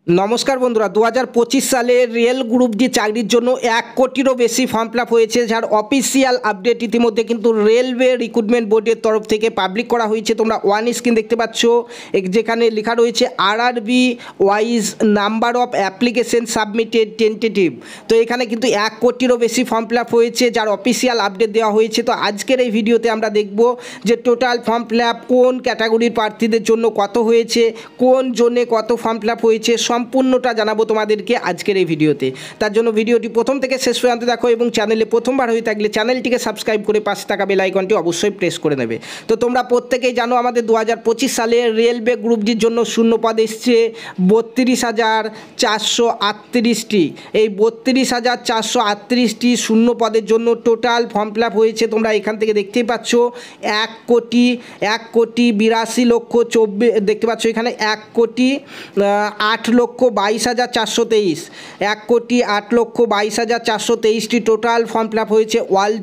নমস্কার বন্ধুরা, 2025 সালে রেল গ্রুপ ডি চাকরির জন্য 1 কোটিরও বেশি ফর্ম ফিল আপ হয়েছে, যার অফিসিয়াল আপডেট ইতিমধ্যে কিন্তু রেলওয়ে রিক্রুটমেন্ট বোর্ডের তরফ থেকে পাবলিক করা হয়েছে। তোমরা ওয়ান স্ক্রিন দেখতে পাচ্ছ, যেখানে লেখা রয়েছে RRB wise number of application submitted tentative. তো এখানে কিন্তু 1 কোটিরও বেশি ফর্ম ফিল আপ হয়েছে, যার অফিসিয়াল আপডেট দেওয়া হয়েছে। তো আজকের এই ভিডিওতে আমরা দেখব যে টোটাল ফর্ম ফিল আপ কোন ক্যাটাগরির প্রার্থীদের জন্য কত হয়েছে, কোন জোনে কত ফর্ম ফিল আপ হয়েছে, সম্পূর্ণটা জানাবো তোমাদেরকে আজকের এই ভিডিওতে। তার জন্য ভিডিওটি প্রথম থেকে শেষ পর্যন্ত দেখো এবং চ্যানেলে প্রথমবার হয়ে থাকলে চ্যানেলটিকে সাবস্ক্রাইব করে পাশে থাকা বেল আইকনটি অবশ্যই প্রেস করে নেবে। তো তোমরা প্রত্যেকেই জানো আমাদের 2025 সালে রেলওয়ে গ্রুপ ডির জন্য শূন্য পদ এসছে 32,438টি। এই 32,438টি শূন্য পদের জন্য টোটাল ফর্ম ফিল আপ হয়েছে। তোমরা এখান থেকে দেখতেই পাচ্ছ 1,82,82,24 দেখতে পাচ্ছ, এখানে 1,08,22,423, 1,08,22,423টি টোটাল ফর্ম ফিল আপ হয়েছে ওয়াল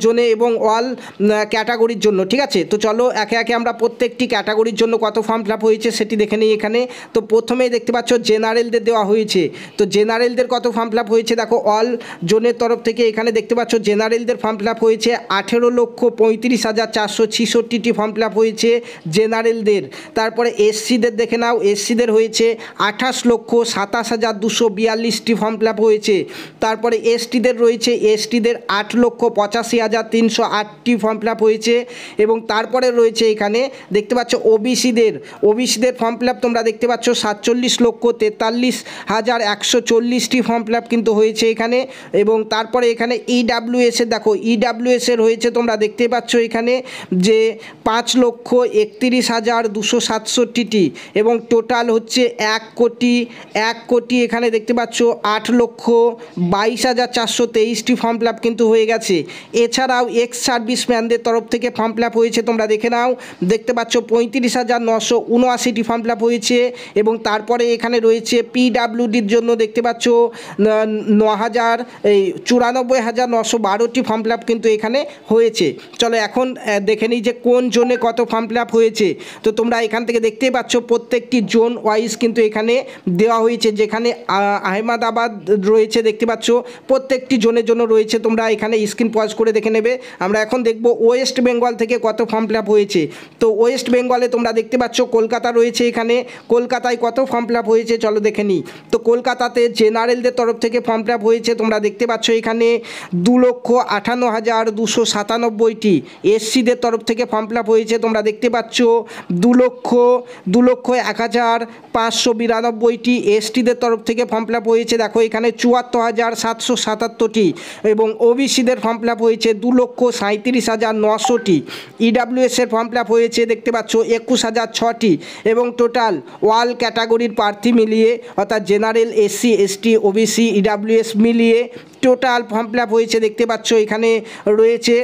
জোনে এবং ওয়াল ক্যাটাগরির জন্য। ঠিক আছে, তো চলো একে একে আমরা প্রত্যেকটি ক্যাটাগরির জন্য কত ফর্ম ফিল আপ হয়েছে সেটি দেখে নিই এখানে। তো প্রথমেই দেখতে পাচ্ছ জেনারেলদের দেওয়া হয়েছে। তো জেনারেলদের কত ফর্ম ফিল আপ হয়েছে দেখো, অল জোনের তরফ থেকে এখানে দেখতে পাচ্ছ জেনারেলদের ফর্ম ফিল আপ হয়েছে 18,35,466টি ফর্ম ফিল আপ হয়েছে জেনারেলদের। তারপরে এসসিদের দেখে নাও, এসসিদের হয়েছে 28,27,242টি ফর্ম ফিল আপ হয়েছে। তারপরে এসটিদের রয়েছে, এসটিদের 8,85,308টি ফর্ম ফিল আপ হয়েছে। এবং তারপরে রয়েছে এখানে দেখতে পাচ্ছ ওবিসিদের ফর্ম ফিল আপ তোমরা দেখতে পাচ্ছ 47,43,140টি ফর্ম ফিল আপ কিন্তু হয়েছে এখানে। এবং তারপরে এখানে ইডাব্লিউএসের দেখো, ইডাব্লিউএসের হয়েছে তোমরা দেখতে পাচ্ছ এখানে যে 5,31,267টি এবং টোটাল হচ্ছে 1 কোটি এখানে দেখতে পাচ্ছ 8,22,423টি ফর্ম ফিল আপ কিন্তু হয়ে গেছে। এছাড়াও এক্স সার্ভিসম্যানদের তরফ থেকে ফর্ম ফিল আপ হয়েছে, তোমরা দেখে নাও, দেখতে পাচ্ছ 35,979টি ফর্ম ফিল আপ হয়েছে। এবং তারপরে এখানে রয়েছে পিডাব্লিউডির জন্য দেখতে পাচ্ছ 94,912টি ফর্ম ফিল আপ কিন্তু এখানে হয়েছে। চলো এখন দেখে নিই যে কোন জোনে কত ফর্ম ফিল আপ হয়েছে। তো তোমরা এখান থেকে দেখতেই পাচ্ছ প্রত্যেকটি জোন ওয়াইজ কিন্তু এখানে দেওয়া হয়েছে, যেখানে আহমেদাবাদ রয়েছে দেখতে পাচ্ছ, প্রত্যেকটি জোনের জন্য রয়েছে। তোমরা এখানে স্ক্রিন পজ করে দেখে নেবে। আমরা এখন দেখব ওয়েস্ট বেঙ্গল থেকে কত ফর্ম ফিল আপ হয়েছে। তো ওয়েস্ট বেঙ্গলে তোমরা দেখতে পাচ্ছ কলকাতা রয়েছে, এখানে কলকাতায় কত ফর্ম ফিল আপ হয়েছে চলো দেখে নিই। তো কলকাতাতে জেনারেলদের তরফ থেকে ফর্ম ফিল আপ হয়েছে, তোমরা দেখতে পাচ্ছ এখানে 2,58,297টি। এসসিদের তরফ থেকে ফর্ম ফিল আপ হয়েছে, তোমরা দেখতে পাচ্ছ 2,01,592টি। এসটিদের তরফ থেকে ফর্ম ফিল আপ হয়েছে দেখো এখানে 74,777টি। এবং ওবিসিদের ফর্ম ফিল আপ হয়েছে 2,37,900টি। ইডাব্লিউএসের ফর্ম ফিল আপ হয়েছে দেখতে পাচ্ছ 21,006টি। এবং টোটাল ওয়াল ক্যাটাগরির প্রার্থী মিলিয়ে অর্থাৎ general, SC, ST, OBC, EWS মিলিয়ে টোটাল ফর্ম ফিল আপ হয়েছে দেখতে পাচ্ছ এখানে রয়েছে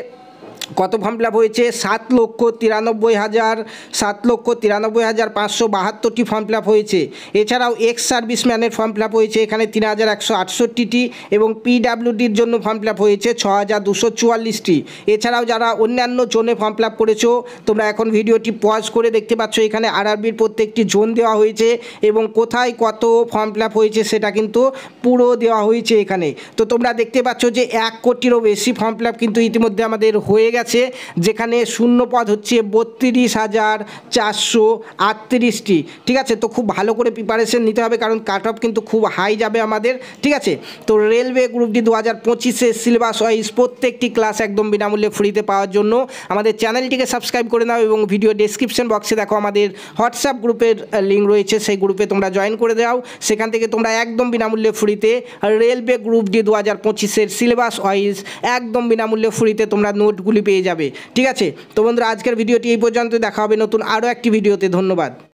কত ফর্ম ফিল আপ হয়েছে 7,93,572টি ফর্ম ফিল আপ হয়েছে। এছাড়াও এক্স সার্ভিসম্যানের ফর্ম ফিল আপ হয়েছে এখানে 3,168টি এবং পিডাব্লিউডির জন্য ফর্ম ফিল আপ হয়েছে 6,244টি। এছাড়াও যারা অন্যান্য জোনে ফর্ম ফিল আপ করেছো তোমরা এখন ভিডিওটি পজ করে দেখতে পাচ্ছ, এখানে আরআরবির প্রত্যেকটি জোন দেওয়া হয়েছে এবং কোথায় কত ফর্ম ফিল আপ হয়েছে সেটা কিন্তু পুরো দেওয়া হয়েছে এখানে। তো তোমরা দেখতে পাচ্ছ যে 1 কোটিরও বেশি ফর্ম ফিল আপ কিন্তু ইতিমধ্যে আমাদের হয়ে গেছে, যেখানে শূন্য পদ হচ্ছে 32,438টি। ঠিক আছে, তো খুব ভালো করে প্রিপারেশন নিতে হবে কারণ কাট অফ কিন্তু খুব হাই যাবে আমাদের। ঠিক আছে, তো রেলওয়ে গ্রুপ ডি 2025-এর সিলেবাস ওয়াইজ প্রত্যেকটি ক্লাস একদম বিনামূল্যে ফ্রিতে পাওয়ার জন্য আমাদের চ্যানেলটিকে সাবস্ক্রাইব করে নাও এবং ভিডিও ডেসক্রিপশন বক্সে দেখো আমাদের হোয়াটসঅ্যাপ গ্রুপের লিঙ্ক রয়েছে, সেই গ্রুপে তোমরা জয়েন করে দাও। সেখান থেকে তোমরা একদম বিনামূল্যে ফ্রিতে রেলওয়ে গ্রুপ ডি 2025-এর সিলেবাস ওয়াইজ একদম বিনামূল্যে ফ্রিতে তোমরা নোটগুলি পেয়ে যাবে। ঠিক আছে, তো বন্ধুরা আজকের ভিডিওটি এই পর্যন্ত, দেখা হবে নতুন আরও একটি ভিডিওতে। ধন্যবাদ।